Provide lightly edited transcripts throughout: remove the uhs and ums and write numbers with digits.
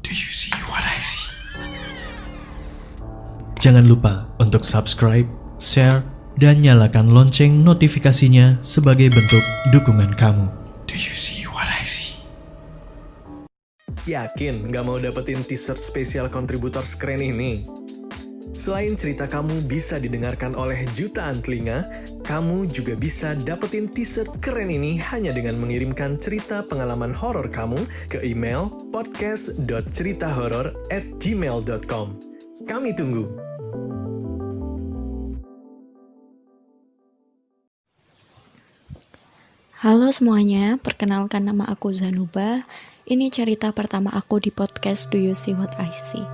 Do you see what I see? Jangan lupa untuk subscribe, share, dan nyalakan lonceng notifikasinya sebagai bentuk dukungan kamu. Do you see what I see? Yakin nggak mau dapetin t-shirt spesial kontributor keren ini? Selain cerita kamu bisa didengarkan oleh jutaan telinga, kamu juga bisa dapetin t-shirt keren ini hanya dengan mengirimkan cerita pengalaman horor kamu ke email podcast.ceritahoror@gmail.com. Kami tunggu. Halo semuanya, perkenalkan nama aku Zanuba. Ini cerita pertama aku di podcast Do You See What I See.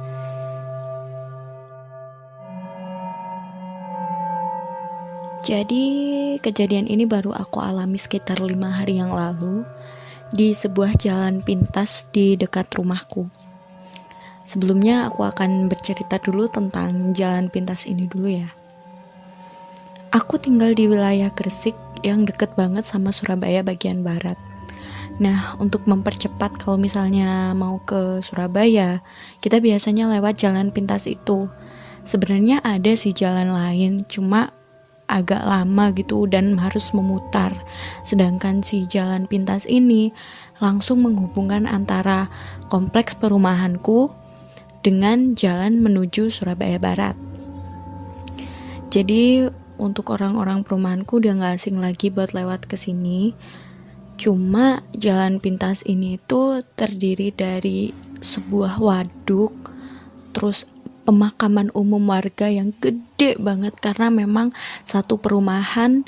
Jadi kejadian ini baru aku alami sekitar 5 hari yang lalu di sebuah jalan pintas di dekat rumahku. Sebelumnya aku akan bercerita dulu tentang jalan pintas ini dulu ya. Aku tinggal di wilayah Gresik yang deket banget sama Surabaya bagian barat. Nah, untuk mempercepat kalau misalnya mau ke Surabaya, kita biasanya lewat jalan pintas itu. Sebenarnya ada sih jalan lain, cuma agak lama gitu dan harus memutar. Sedangkan si jalan pintas ini langsung menghubungkan antara kompleks perumahanku dengan jalan menuju Surabaya Barat. Jadi untuk orang-orang perumahanku udah gak asing lagi buat lewat ke sini. Cuma jalan pintas ini tuh terdiri dari sebuah waduk, terus pemakaman umum warga yang gede banget karena memang satu perumahan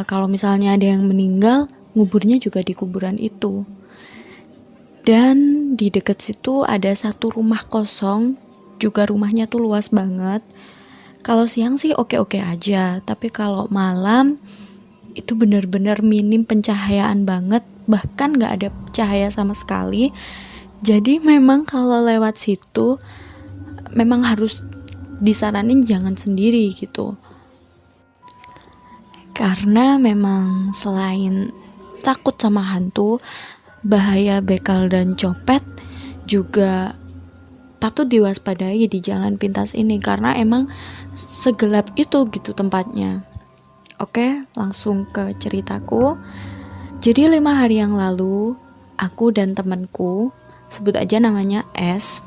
kalau misalnya ada yang meninggal, nguburnya juga di kuburan itu. Dan di dekat situ ada satu rumah kosong, juga rumahnya tuh luas banget. Kalau siang sih oke-oke aja, tapi kalau malam itu benar-benar minim pencahayaan banget, bahkan gak ada cahaya sama sekali. Jadi memang kalau lewat situ memang harus disaranin jangan sendiri gitu. Karena memang selain takut sama hantu, bahaya begal dan copet juga patut diwaspadai di jalan pintas ini karena emang segelap itu gitu tempatnya. Oke, langsung ke ceritaku. Jadi 5 hari yang lalu, aku dan temanku, sebut aja namanya S,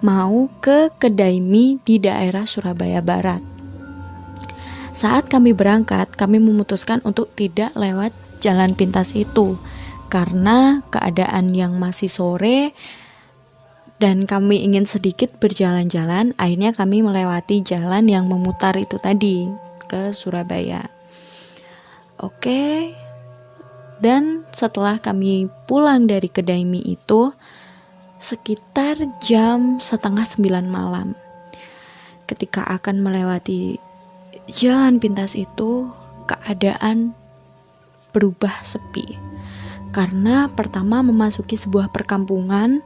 mau ke kedai mie di daerah Surabaya Barat. Saat kami berangkat, kami memutuskan untuk tidak lewat jalan pintas itu karena keadaan yang masih sore dan kami ingin sedikit berjalan-jalan. Akhirnya kami melewati jalan yang memutar itu tadi ke Surabaya. Oke. Dan setelah kami pulang dari kedai mie itu sekitar jam 8:30 malam. Ketika akan melewati jalan pintas itu, keadaan berubah sepi. Karena pertama memasuki sebuah perkampungan,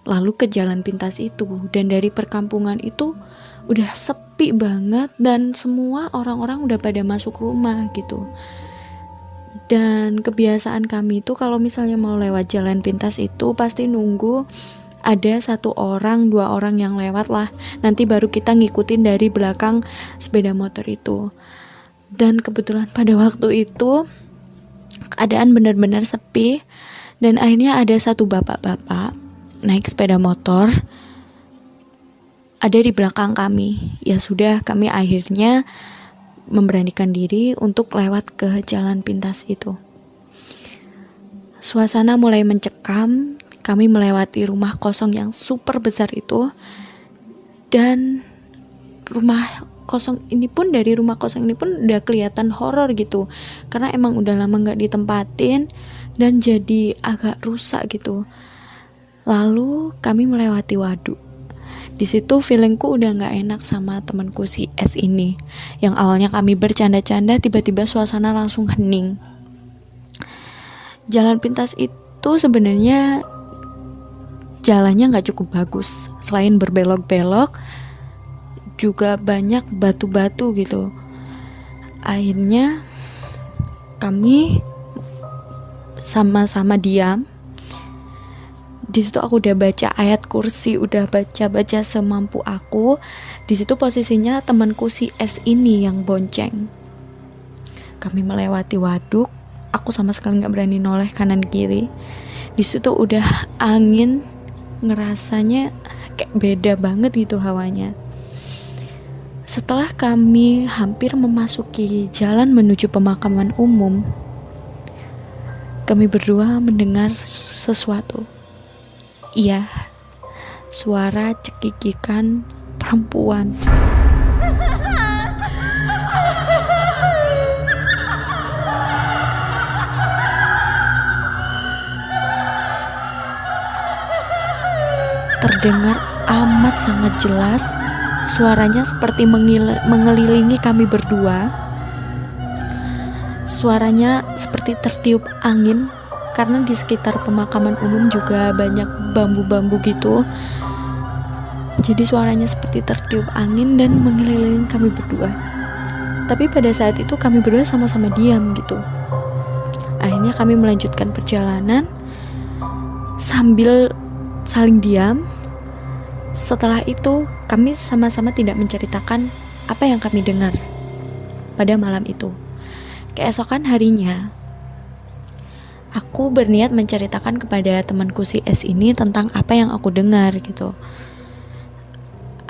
lalu ke jalan pintas itu. Dan dari perkampungan itu udah sepi banget dan semua orang-orang udah pada masuk rumah gitu. Dan kebiasaan kami itu kalau misalnya mau lewat jalan pintas itu pasti nunggu ada 1 orang, 2 orang yang lewat lah. Nanti baru kita ngikutin dari belakang sepeda motor itu. Dan kebetulan pada waktu itu keadaan benar-benar sepi. Dan akhirnya ada satu bapak-bapak naik sepeda motor ada di belakang kami. Ya sudah, kami akhirnya memberanikan diri untuk lewat ke jalan pintas itu. Suasana mulai mencekam, kami melewati rumah kosong yang super besar itu. Dan dari rumah kosong ini pun udah kelihatan horor gitu. Karena emang udah lama gak ditempatin dan jadi agak rusak gitu. Lalu kami melewati waduk. Di situ feelingku udah nggak enak sama temanku si S ini. Yang awalnya kami bercanda-canda, tiba-tiba suasana langsung hening. Jalan pintas itu sebenarnya jalannya nggak cukup bagus. Selain berbelok-belok, juga banyak batu-batu gitu. Akhirnya kami sama-sama diam Di situ aku udah baca ayat kursi, udah baca semampu aku. Di situ posisinya temanku si S ini yang bonceng. Kami melewati waduk, aku sama sekali nggak berani noleh kanan kiri. Di situ udah angin, ngerasanya kayak beda banget gitu hawanya. Setelah kami hampir memasuki jalan menuju pemakaman umum, kami berdua mendengar sesuatu. Iya, suara cekikikan perempuan. Terdengar amat sangat jelas, suaranya seperti mengelilingi kami berdua. Suaranya seperti tertiup angin, karena di sekitar pemakaman umum juga banyak bambu-bambu gitu. Jadi suaranya seperti tertiup angin dan mengelilingi kami berdua. Tapi pada saat itu kami berdua sama-sama diam gitu. Akhirnya kami melanjutkan perjalanan sambil saling diam. Setelah itu kami sama-sama tidak menceritakan apa yang kami dengar pada malam itu. Keesokan harinya, aku berniat menceritakan kepada temanku si S ini tentang apa yang aku dengar gitu.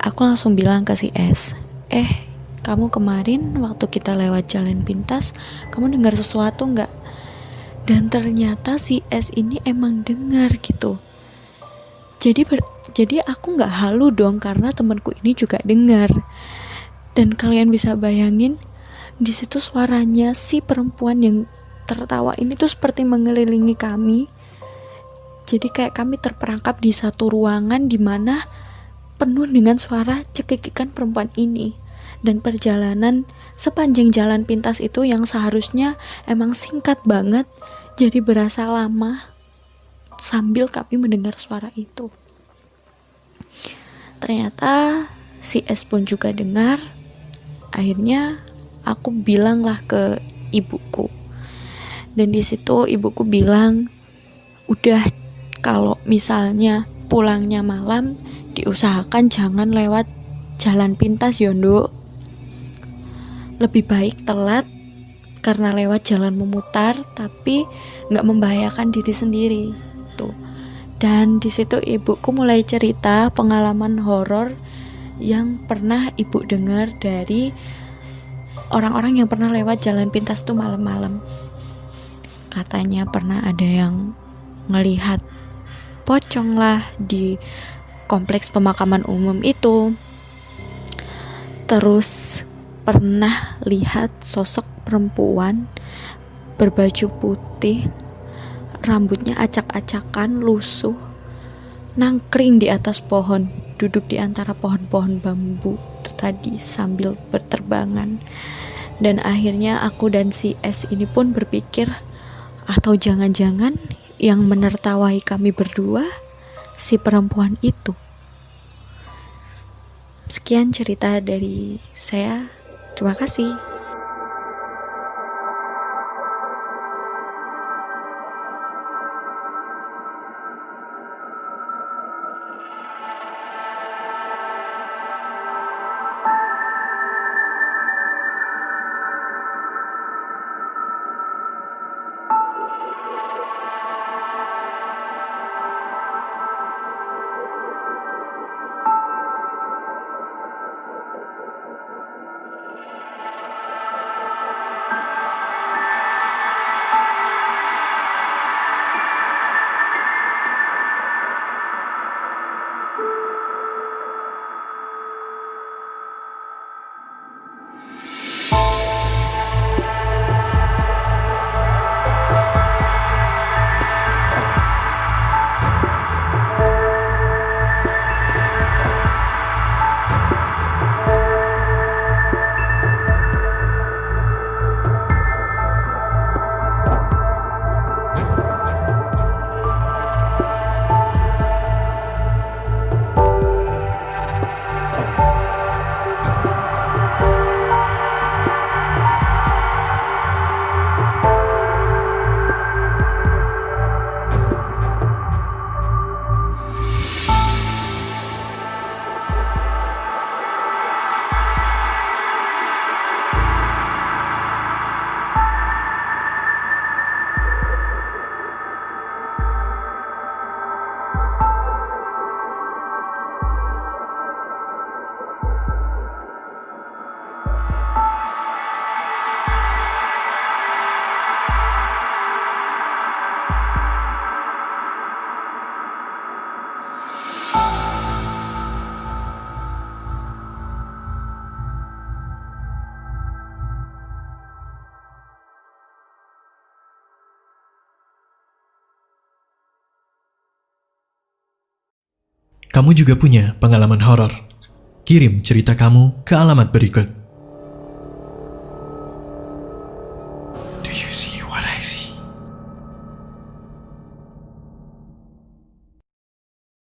Aku langsung bilang ke si S, kamu kemarin waktu kita lewat jalan pintas, kamu dengar sesuatu nggak? Dan ternyata si S ini emang dengar gitu. Jadi aku nggak halu dong, karena temanku ini juga dengar. Dan kalian bisa bayangin, di situ suaranya si perempuan yang tertawa ini tuh seperti mengelilingi kami. Jadi kayak kami terperangkap di satu ruangan di mana penuh dengan suara cekikikan perempuan ini. Dan perjalanan sepanjang jalan pintas itu yang seharusnya emang singkat banget, jadi berasa lama sambil kami mendengar suara itu. Ternyata si S pun juga dengar. Akhirnya aku bilanglah ke ibuku. Dan di situ ibuku bilang, udah kalau misalnya pulangnya malam, diusahakan jangan lewat jalan pintas ya Nduk. Lebih baik telat, karena lewat jalan memutar tapi nggak membahayakan diri sendiri tuh. Dan di situ ibuku mulai cerita pengalaman horor yang pernah ibu dengar dari orang-orang yang pernah lewat jalan pintas tuh malam-malam. Katanya pernah ada yang ngelihat pocong lah di kompleks pemakaman umum itu. Terus pernah lihat sosok perempuan berbaju putih, rambutnya acak-acakan, lusuh, nangkring di atas pohon, duduk di antara pohon-pohon bambu tadi sambil berterbangan. Dan akhirnya aku dan si S ini pun berpikir, atau jangan-jangan yang menertawai kami berdua si perempuan itu. Sekian cerita dari saya. Terima kasih. kamu juga punya pengalaman horor? Kirim cerita kamu ke alamat berikut.